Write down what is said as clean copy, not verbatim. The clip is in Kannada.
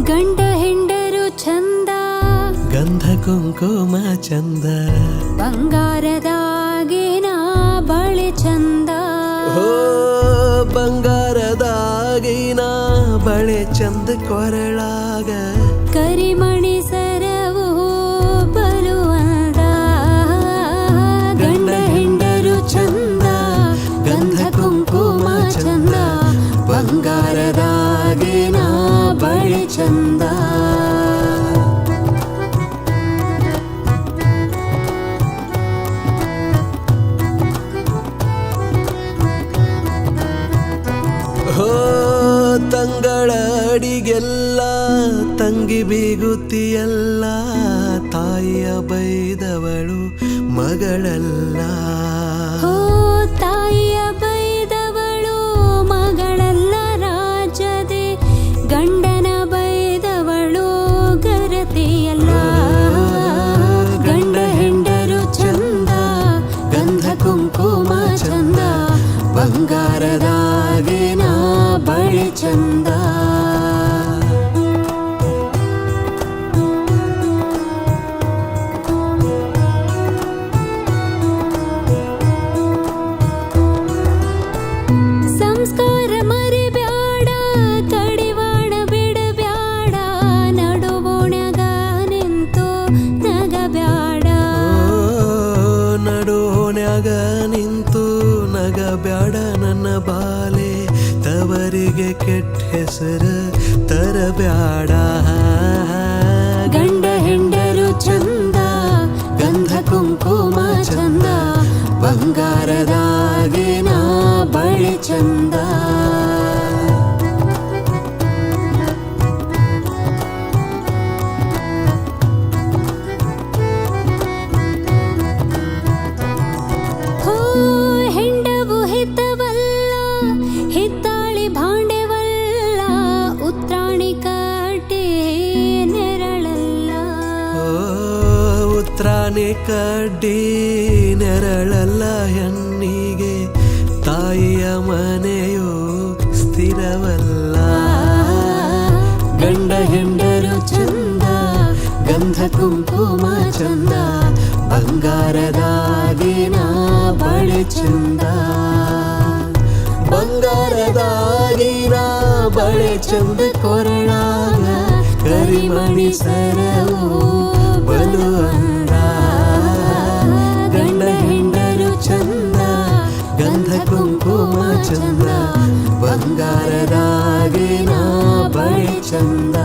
ಗಂಡ ಹೆಂಡರು ಚಂದ, ಗಂಧ ಕುಂಕುಮ ಚಂದ, ಬಂಗಾರದಾಗಿನ ಬಳೆ ಚಂದ. ಓ ಬಂಗಾರದಾಗಿನ ಬಳೆ ಚಂದ ಕೊರಳಾಗ ಕರಿಮಣಿ ಸರವು ಬರುವಂದ. ಗಂಡ ಹೆಂಡರು ಚಂದ, ಗಂಧ ಕುಂಕುಮ ಚಂದ, ಬಂಗಾರದಾಗಿನ ಬಳೆ ಚಂದ. ಹೋ ತಂಗಳ ಅಡಿಗೆಲ್ಲ ತಂಗಿ ಬೀಗುತ್ತಿಯಲ್ಲ, ತಾಯಿಯ ಬೈದವಳು ಮಗಳಲ್ಲ. ಓ ತಾಯಿಯ ಬೈದವಳು ಮಗಳಲ್ಲ ರಾಜದೆ, ಗಂಡನ ಬೈದವಳು ಗರತಿಯಲ್ಲ. ಗಂಡ ಹೆಂಡರು ಚಂದ, ಗಂಧ ಕುಂಕುಮ ಚಂದ, ಬಂಗಾರದಾಗಿನ ಬಳೆ ಚಂದ. ಸಂಸ್ಕಾರ ಮರಿಬ್ಯಾಡ, ಕಡಿವಾಣ ಬಿಡಬ್ಯಾಡ, ನಡುವೋಣ್ಯಾಗ ನಿಂತು ನಗಬ್ಯಾಡ. ನಡುವೋಣ್ಯಾಗ ನಿಂತು ನಗಬ್ಯಾಡ ನನ್ನ ಬಾಲೆ, ತವರಿಗೆ ಕೆಟ್ಟ ಹೆಸರು ತರಬ್ಯಾಡ. ಗಂಡ ಹೆಂಡರು ಚಂದ, ಗಂಧ ಕುಂಕುಮ ಚಂದ, ಬಂಗಾರದಾಗಿನ ಬಳೆ ಚಂದ. ಹೋ ಹೆಂಡವು ಹಿತವಲ್ಲ, ಹಿತ್ತಾಳಿ ಭಾಂಡೆವಲ್ಲ, ಉತ್ರಾಣಿ ಕಟ್ಟಿ ನೆರಳಲ್ಲ. ಉತ್ರಾಣಿ ಕಡ್ಡಿ ನೆರಳಲ್ಲ ಹೆಣ್ಣಿಗೆ, ತಾಯಿಯ ಮನೆಯು ಸ್ಥಿರವಲ್ಲ. ಗಂಡ ಹೆಂಡರು ಚಂದ, ಗಂಧ ಕುಂಕುಮ ಚಂದ, ಬಂಗಾರದಾಗಿನ ಬಳೆ ಚಂದ. ಬಂಗಾರದಾಗಿನ ಬಳೆ ಚಂದ ಕೊರಳಾಗ ಕರಿಮಣಿ ಸರವು ಬಲುವಂದ. ಗಂಡ ಹೆಂಡರು ಚಂದ, ಗಂಧ ಕುಂಕುಮ ಚಂದ, ಬಂಗಾರದಾಗಿನ ಬಳೆ ಚಂದ.